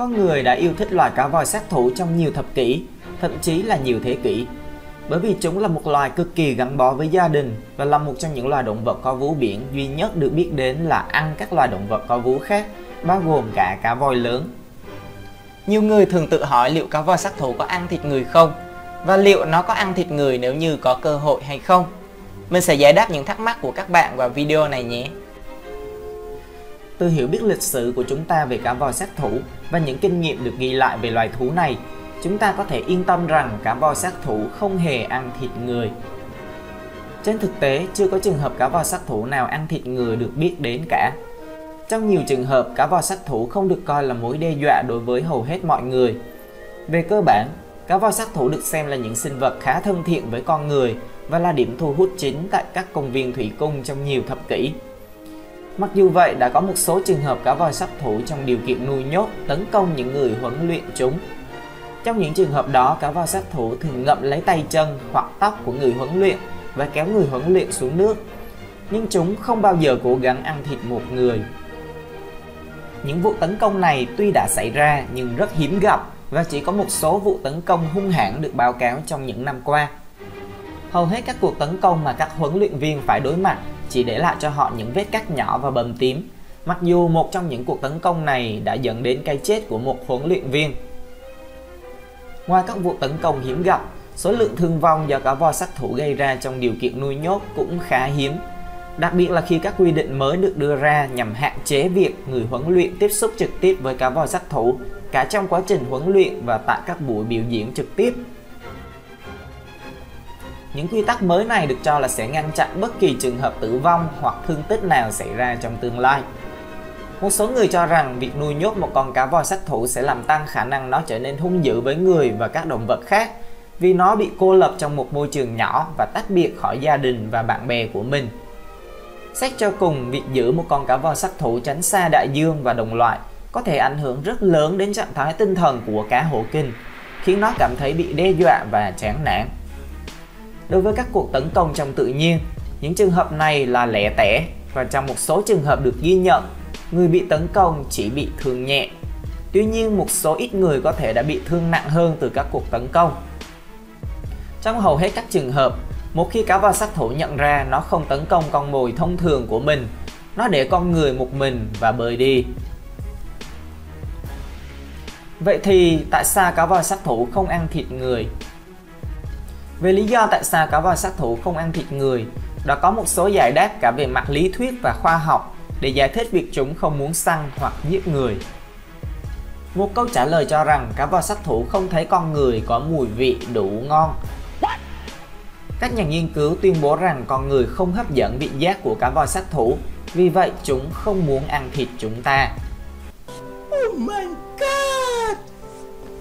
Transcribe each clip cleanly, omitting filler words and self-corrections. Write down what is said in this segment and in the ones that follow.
Có người đã yêu thích loài cá voi sát thủ trong nhiều thập kỷ, thậm chí là nhiều thế kỷ. Bởi vì chúng là một loài cực kỳ gắn bó với gia đình và là một trong những loài động vật có vú biển duy nhất được biết đến là ăn các loài động vật có vú khác, bao gồm cả cá voi lớn. Nhiều người thường tự hỏi liệu cá voi sát thủ có ăn thịt người không? Và liệu nó có ăn thịt người nếu như có cơ hội hay không? Mình sẽ giải đáp những thắc mắc của các bạn vào video này nhé. Từ hiểu biết lịch sử của chúng ta về cá voi sát thủ và những kinh nghiệm được ghi lại về loài thú này, chúng ta có thể yên tâm rằng cá voi sát thủ không hề ăn thịt người. Trên thực tế, chưa có trường hợp cá voi sát thủ nào ăn thịt người được biết đến cả. Trong nhiều trường hợp, cá voi sát thủ không được coi là mối đe dọa đối với hầu hết mọi người. Về cơ bản, cá voi sát thủ được xem là những sinh vật khá thân thiện với con người và là điểm thu hút chính tại các công viên thủy cung trong nhiều thập kỷ. Mặc dù vậy, đã có một số trường hợp cá voi sát thủ trong điều kiện nuôi nhốt tấn công những người huấn luyện chúng. Trong những trường hợp đó, cá voi sát thủ thường ngậm lấy tay chân hoặc tóc của người huấn luyện và kéo người huấn luyện xuống nước. Nhưng chúng không bao giờ cố gắng ăn thịt một người. Những vụ tấn công này tuy đã xảy ra nhưng rất hiếm gặp và chỉ có một số vụ tấn công hung hãn được báo cáo trong những năm qua. Hầu hết các cuộc tấn công mà các huấn luyện viên phải đối mặt chỉ để lại cho họ những vết cắt nhỏ và bầm tím, mặc dù một trong những cuộc tấn công này đã dẫn đến cái chết của một huấn luyện viên. Ngoài các vụ tấn công hiếm gặp, số lượng thương vong do cá voi sát thủ gây ra trong điều kiện nuôi nhốt cũng khá hiếm, đặc biệt là khi các quy định mới được đưa ra nhằm hạn chế việc người huấn luyện tiếp xúc trực tiếp với cá voi sát thủ cả trong quá trình huấn luyện và tại các buổi biểu diễn trực tiếp. Những quy tắc mới này được cho là sẽ ngăn chặn bất kỳ trường hợp tử vong hoặc thương tích nào xảy ra trong tương lai. Một số người cho rằng việc nuôi nhốt một con cá voi sát thủ sẽ làm tăng khả năng nó trở nên hung dữ với người và các động vật khác, vì nó bị cô lập trong một môi trường nhỏ và tách biệt khỏi gia đình và bạn bè của mình. Xét cho cùng, việc giữ một con cá voi sát thủ tránh xa đại dương và đồng loại có thể ảnh hưởng rất lớn đến trạng thái tinh thần của cá hổ kinh, khiến nó cảm thấy bị đe dọa và chán nản. Đối với các cuộc tấn công trong tự nhiên, những trường hợp này là lẻ tẻ và trong một số trường hợp được ghi nhận, người bị tấn công chỉ bị thương nhẹ. Tuy nhiên, một số ít người có thể đã bị thương nặng hơn từ các cuộc tấn công. Trong hầu hết các trường hợp, một khi cá voi sát thủ nhận ra nó không tấn công con mồi thông thường của mình, nó để con người một mình và bơi đi. Vậy thì tại sao cá voi sát thủ không ăn thịt người? Về lý do tại sao cá voi sát thủ không ăn thịt người, đã có một số giải đáp cả về mặt lý thuyết và khoa học để giải thích việc chúng không muốn săn hoặc giết người. Một câu trả lời cho rằng cá voi sát thủ không thấy con người có mùi vị đủ ngon. Các nhà nghiên cứu tuyên bố rằng con người không hấp dẫn vị giác của cá voi sát thủ, vì vậy chúng không muốn ăn thịt chúng ta. Oh my god!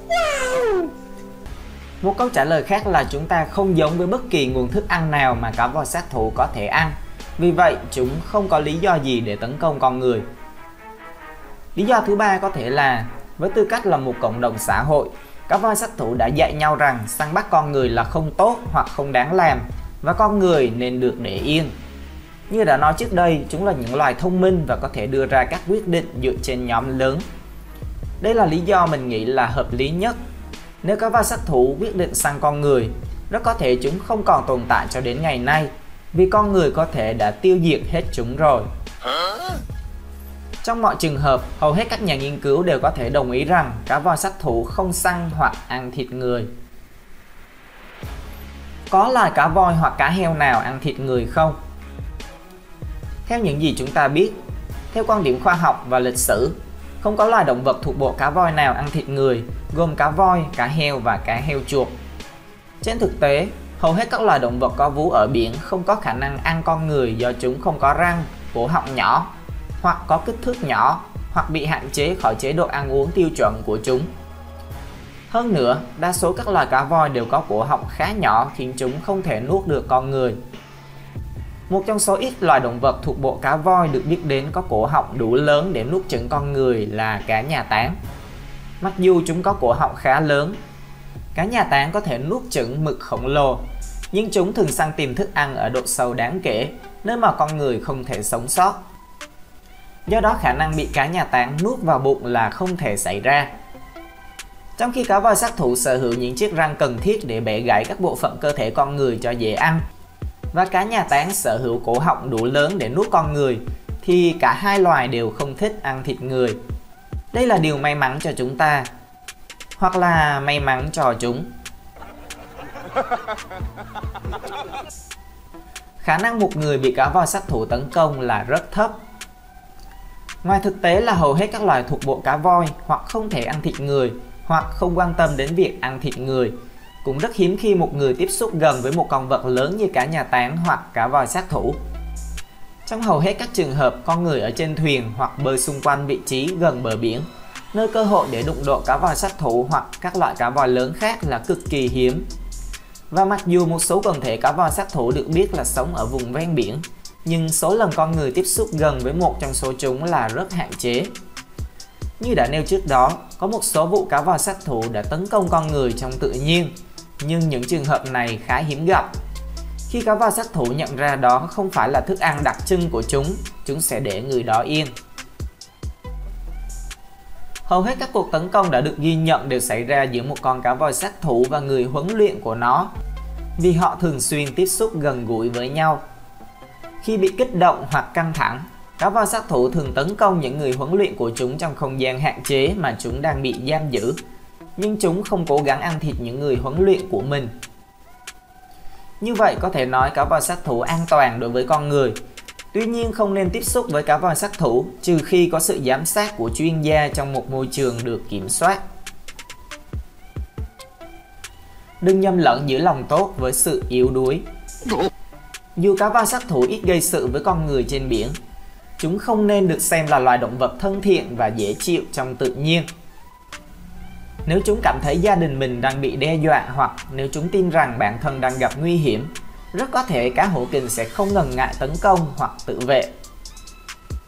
Wow! Một câu trả lời khác là chúng ta không giống với bất kỳ nguồn thức ăn nào mà cá voi sát thủ có thể ăn, vì vậy chúng không có lý do gì để tấn công con người. Lý do thứ ba có thể là, với tư cách là một cộng đồng xã hội, cá voi sát thủ đã dạy nhau rằng săn bắt con người là không tốt hoặc không đáng làm, và con người nên được để yên. Như đã nói trước đây, chúng là những loài thông minh và có thể đưa ra các quyết định dựa trên nhóm lớn. Đây là lý do mình nghĩ là hợp lý nhất. Nếu cá voi sát thủ quyết định săn con người, rất có thể chúng không còn tồn tại cho đến ngày nay, vì con người có thể đã tiêu diệt hết chúng rồi. Trong mọi trường hợp, hầu hết các nhà nghiên cứu đều có thể đồng ý rằng cá voi sát thủ không săn hoặc ăn thịt người. Có loài cá voi hoặc cá heo nào ăn thịt người không? Theo những gì chúng ta biết, theo quan điểm khoa học và lịch sử, không có loài động vật thuộc bộ cá voi nào ăn thịt người, gồm cá voi, cá heo và cá heo chuột. Trên thực tế, hầu hết các loài động vật có vú ở biển không có khả năng ăn con người do chúng không có răng, cổ họng nhỏ, hoặc có kích thước nhỏ, hoặc bị hạn chế khỏi chế độ ăn uống tiêu chuẩn của chúng. Hơn nữa, đa số các loài cá voi đều có cổ họng khá nhỏ khiến chúng không thể nuốt được con người. Một trong số ít loài động vật thuộc bộ cá voi được biết đến có cổ họng đủ lớn để nuốt chửng con người là cá nhà táng. Mặc dù chúng có cổ họng khá lớn, cá nhà táng có thể nuốt chửng mực khổng lồ, nhưng chúng thường săn tìm thức ăn ở độ sâu đáng kể, nơi mà con người không thể sống sót. Do đó khả năng bị cá nhà táng nuốt vào bụng là không thể xảy ra, Trong khi cá voi sát thủ sở hữu những chiếc răng cần thiết để bẻ gãy các bộ phận cơ thể con người cho dễ ăn, và cá nhà táng sở hữu cổ họng đủ lớn để nuốt con người, thì cả hai loài đều không thích ăn thịt người. Đây là điều may mắn cho chúng ta, hoặc là may mắn cho chúng. Khả năng một người bị cá voi sát thủ tấn công là rất thấp. Ngoài thực tế là hầu hết các loài thuộc bộ cá voi hoặc không thể ăn thịt người, hoặc không quan tâm đến việc ăn thịt người, cũng rất hiếm khi một người tiếp xúc gần với một con vật lớn như cá nhà táng hoặc cá voi sát thủ. Trong hầu hết các trường hợp, con người ở trên thuyền hoặc bơi xung quanh vị trí gần bờ biển, nơi cơ hội để đụng độ cá voi sát thủ hoặc các loại cá voi lớn khác là cực kỳ hiếm. Và mặc dù một số quần thể cá voi sát thủ được biết là sống ở vùng ven biển, nhưng số lần con người tiếp xúc gần với một trong số chúng là rất hạn chế. Như đã nêu trước đó, có một số vụ cá voi sát thủ đã tấn công con người trong tự nhiên, nhưng những trường hợp này khá hiếm gặp. Khi cá voi sát thủ nhận ra đó không phải là thức ăn đặc trưng của chúng sẽ để người đó yên. Hầu hết các cuộc tấn công đã được ghi nhận đều xảy ra giữa một con cá voi sát thủ và người huấn luyện của nó, vì họ thường xuyên tiếp xúc gần gũi với nhau. Khi bị kích động hoặc căng thẳng, cá voi sát thủ thường tấn công những người huấn luyện của chúng trong không gian hạn chế mà chúng đang bị giam giữ, nhưng chúng không cố gắng ăn thịt những người huấn luyện của mình. Như vậy có thể nói cá voi sát thủ an toàn đối với con người. Tuy nhiên không nên tiếp xúc với cá voi sát thủ trừ khi có sự giám sát của chuyên gia trong một môi trường được kiểm soát. Đừng nhầm lẫn giữa lòng tốt với sự yếu đuối. Dù cá voi sát thủ ít gây sự với con người trên biển, chúng không nên được xem là loài động vật thân thiện và dễ chịu trong tự nhiên. Nếu chúng cảm thấy gia đình mình đang bị đe dọa, hoặc nếu chúng tin rằng bản thân đang gặp nguy hiểm, rất có thể cá hổ kình sẽ không ngần ngại tấn công hoặc tự vệ.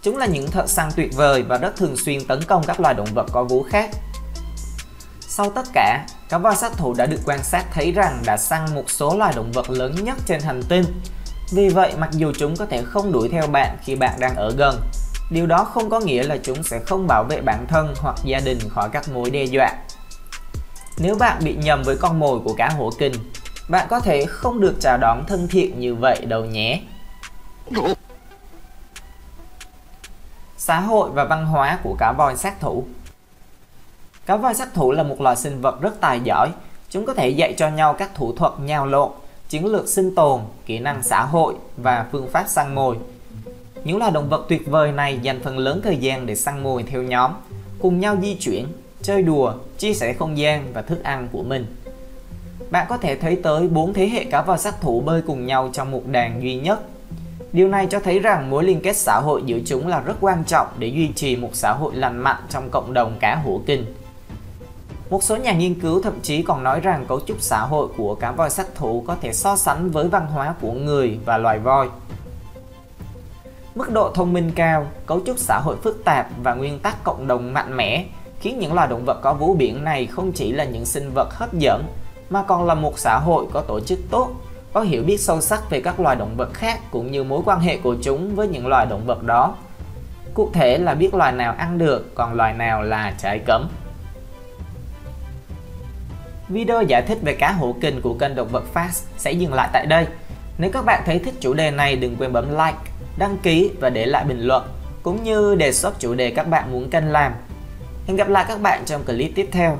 Chúng là những thợ săn tuyệt vời và rất thường xuyên tấn công các loài động vật có vú khác. Sau tất cả, cá voi sát thủ đã được quan sát thấy rằng đã săn một số loài động vật lớn nhất trên hành tinh. Vì vậy, mặc dù chúng có thể không đuổi theo bạn khi bạn đang ở gần, điều đó không có nghĩa là chúng sẽ không bảo vệ bản thân hoặc gia đình khỏi các mối đe dọa. Nếu bạn bị nhầm với con mồi của cá hổ kình, bạn có thể không được chào đón thân thiện như vậy đâu nhé. Xã hội và văn hóa của cá voi sát thủ. Cá voi sát thủ là một loài sinh vật rất tài giỏi. Chúng có thể dạy cho nhau các thủ thuật nhào lộn, chiến lược sinh tồn, kỹ năng xã hội và phương pháp săn mồi. Những loài động vật tuyệt vời này dành phần lớn thời gian để săn mồi theo nhóm, cùng nhau di chuyển, chơi đùa, chia sẻ không gian và thức ăn của mình. Bạn có thể thấy tới 4 thế hệ cá voi sát thủ bơi cùng nhau trong một đàn duy nhất. Điều này cho thấy rằng mối liên kết xã hội giữa chúng là rất quan trọng để duy trì một xã hội lành mạnh trong cộng đồng cá hổ kình. Một số nhà nghiên cứu thậm chí còn nói rằng cấu trúc xã hội của cá voi sát thủ có thể so sánh với văn hóa của người và loài voi. Mức độ thông minh cao, cấu trúc xã hội phức tạp và nguyên tắc cộng đồng mạnh mẽ khiến những loài động vật có vú biển này không chỉ là những sinh vật hấp dẫn, mà còn là một xã hội có tổ chức tốt, có hiểu biết sâu sắc về các loài động vật khác cũng như mối quan hệ của chúng với những loài động vật đó. Cụ thể là biết loài nào ăn được, còn loài nào là trái cấm. Video giải thích về cá hổ kình của kênh Động vật Facts sẽ dừng lại tại đây. Nếu các bạn thấy thích chủ đề này, đừng quên bấm like, đăng ký và để lại bình luận, cũng như đề xuất chủ đề các bạn muốn kênh làm. Hẹn gặp lại các bạn trong clip tiếp theo.